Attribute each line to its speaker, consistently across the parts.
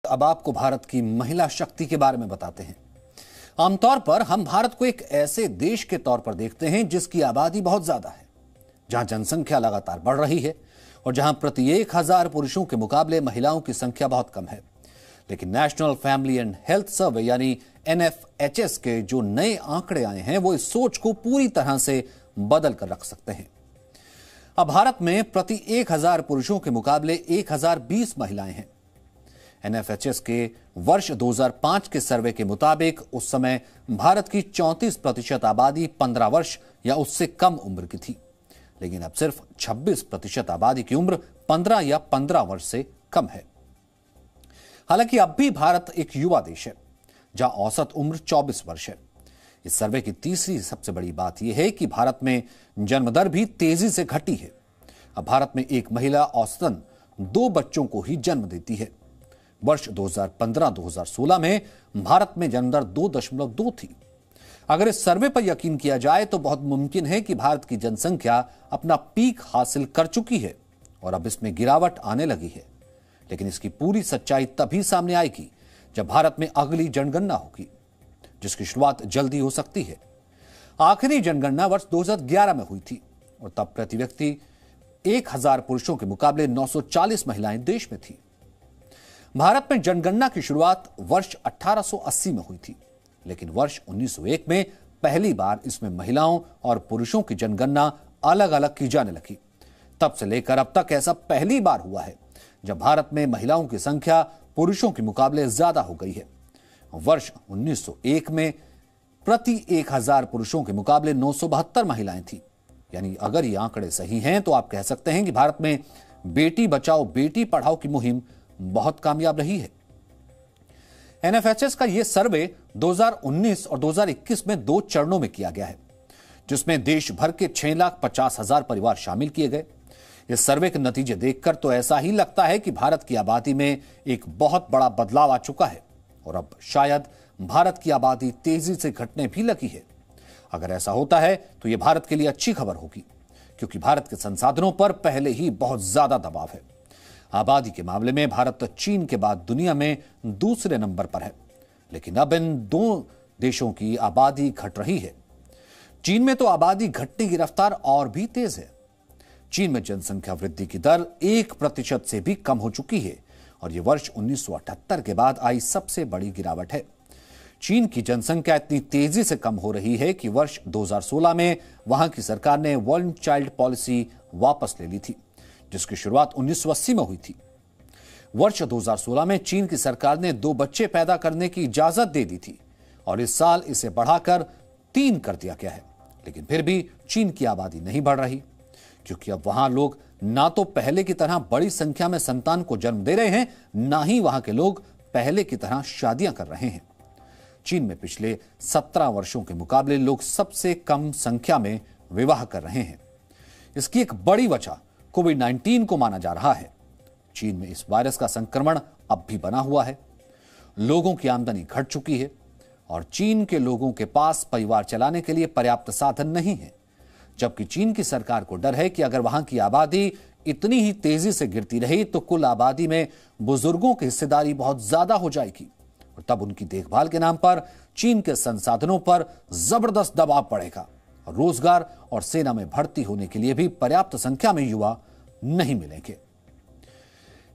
Speaker 1: अब आपको भारत की महिला शक्ति के बारे में बताते हैं। आमतौर पर हम भारत को एक ऐसे देश के तौर पर देखते हैं जिसकी आबादी बहुत ज्यादा है, जहां जनसंख्या लगातार बढ़ रही है और जहां प्रति 1000 पुरुषों के मुकाबले महिलाओं की संख्या बहुत कम है। लेकिन national family and health survey यानी NFHS के जो नए आंकड़े आए हैं वो इस सोच को पूरी तरह से बदल कर रख सकते हैं। अब भारत में प्रति 1000 पुरुषों के मुकाबले 1020 महिलाएं हैं। NFHS के वर्ष 2005 के सर्वे के मुताबिक उस समय भारत की 34% आबादी 15 वर्ष या उससे कम उम्र की थी, लेकिन अब सिर्फ 26% आबादी की उम्र 15 या 15 वर्ष से कम है। हालांकि अब भी भारत एक युवा देश है जहां औसत उम्र 24 वर्ष है। इस सर्वे की तीसरी सबसे बड़ी बात यह है कि भारत में जन्म दर भी तेजी से घटी है। अब भारत में एक महिला औसतन 2 बच्चों को ही जन्म देती है। वर्ष 2015-2016 में भारत में जन्म दर 2.2 थी। अगर इस सर्वे पर यकीन किया जाए तो बहुत मुमकिन है कि भारत की जनसंख्या अपना पीक हासिल कर चुकी है और अब इसमें गिरावट आने लगी है। लेकिन इसकी पूरी सच्चाई तभी सामने आएगी जब भारत में अगली जनगणना होगी, जिसकी शुरुआत जल्दी हो सकती है। आखिरी जनगणना वर्ष 2011 में हुई थी और तब प्रति व्यक्ति 1000 पुरुषों के मुकाबले 940 महिलाएं देश में थी। भारत में जनगणना की शुरुआत वर्ष 1880 में हुई थी, लेकिन वर्ष 1901 में पहली बार इसमें महिलाओं और पुरुषों की जनगणना अलग अलग की जाने लगी। तब से लेकर अब तक ऐसा पहली बार हुआ है जब भारत में महिलाओं की संख्या पुरुषों के मुकाबले ज्यादा हो गई है। वर्ष 1901 में प्रति 1000 पुरुषों के मुकाबले 972 महिलाएं थी। यानी अगर ये आंकड़े सही हैं तो आप कह सकते हैं कि भारत में बेटी बचाओ बेटी पढ़ाओ की मुहिम बहुत कामयाब रही है। NFHS का यह सर्वे 2019 और 2021 में 2 चरणों में किया गया है, जिसमें देश भर के 6,50,000 परिवार शामिल किए गए। इस सर्वे के नतीजे देखकर तो ऐसा ही लगता है कि भारत की आबादी में एक बहुत बड़ा बदलाव आ चुका है और अब शायद भारत की आबादी तेजी से घटने भी लगी है। अगर ऐसा होता है तो यह भारत के लिए अच्छी खबर होगी, क्योंकि भारत के संसाधनों पर पहले ही बहुत ज्यादा दबाव है। आबादी के मामले में भारत चीन के बाद दुनिया में दूसरे नंबर पर है, लेकिन अब इन 2 देशों की आबादी घट रही है। चीन में तो आबादी घटने की रफ्तार और भी तेज है। चीन में जनसंख्या वृद्धि की दर 1% से भी कम हो चुकी है और यह वर्ष 1978 के बाद आई सबसे बड़ी गिरावट है। चीन की जनसंख्या इतनी तेजी से कम हो रही है कि वर्ष 2016 में वहां की सरकार ने वन चाइल्ड पॉलिसी वापस ले ली थी, जिसकी शुरुआत 1980 में हुई थी। वर्ष 2016 में चीन की सरकार ने 2 बच्चे पैदा करने की इजाजत दे दी थी और इस साल इसे बढ़ाकर 3 कर दिया गया है। लेकिन फिर भी चीन की आबादी नहीं बढ़ रही, क्योंकि अब वहां लोग ना तो पहले की तरह बड़ी संख्या में संतान को जन्म दे रहे हैं, ना ही वहां के लोग पहले की तरह शादियां कर रहे हैं। चीन में पिछले 17 वर्षों के मुकाबले लोग सबसे कम संख्या में विवाह कर रहे हैं। इसकी एक बड़ी वजह कोविड-19 को माना जा रहा है। चीन में इस वायरस का संक्रमण अब भी बना हुआ है। लोगों की आमदनी घट चुकी है और चीन के लोगों के पास परिवार चलाने के लिए पर्याप्त साधन नहीं है, जबकि चीन की सरकार को डर है कि अगर वहां की आबादी इतनी ही तेजी से गिरती रही तो कुल आबादी में बुजुर्गों की हिस्सेदारी बहुत ज्यादा हो जाएगी और तब उनकी देखभाल के नाम पर चीन के संसाधनों पर जबरदस्त दबाव पड़ेगा और रोजगार और सेना में भर्ती होने के लिए भी पर्याप्त संख्या में युवा नहीं मिलेंगे।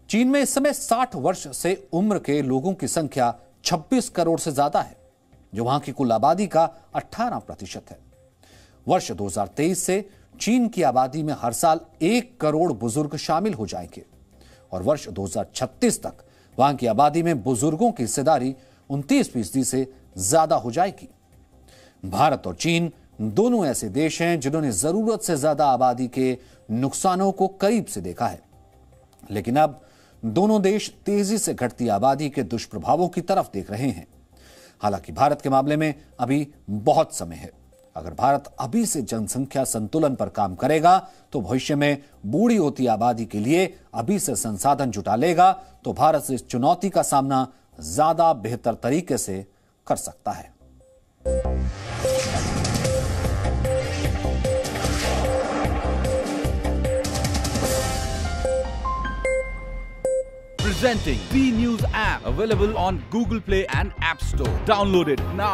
Speaker 1: चीन में इस समय 60 वर्ष से उम्र के लोगों की संख्या 26 करोड़ से ज्यादा है, जो वहां की कुल आबादी का 18% है। वर्ष 2023 से चीन की आबादी में हर साल 1 करोड़ बुजुर्ग शामिल हो जाएंगे और वर्ष 2036 तक वहां की आबादी में बुजुर्गों की हिस्सेदारी 29% से ज्यादा हो जाएगी। भारत और चीन दोनों ऐसे देश हैं जिन्होंने जरूरत से ज्यादा आबादी के नुकसानों को करीब से देखा है, लेकिन अब दोनों देश तेजी से घटती आबादी के दुष्प्रभावों की तरफ देख रहे हैं। हालांकि भारत के मामले में अभी बहुत समय है। अगर भारत अभी से जनसंख्या संतुलन पर काम करेगा तो भविष्य में बूढ़ी होती आबादी के लिए अभी से संसाधन जुटा लेगा तो भारत इस चुनौती का सामना ज्यादा बेहतर तरीके से कर सकता है।
Speaker 2: presenting B News app, available on Google Play and App Store. Download it now.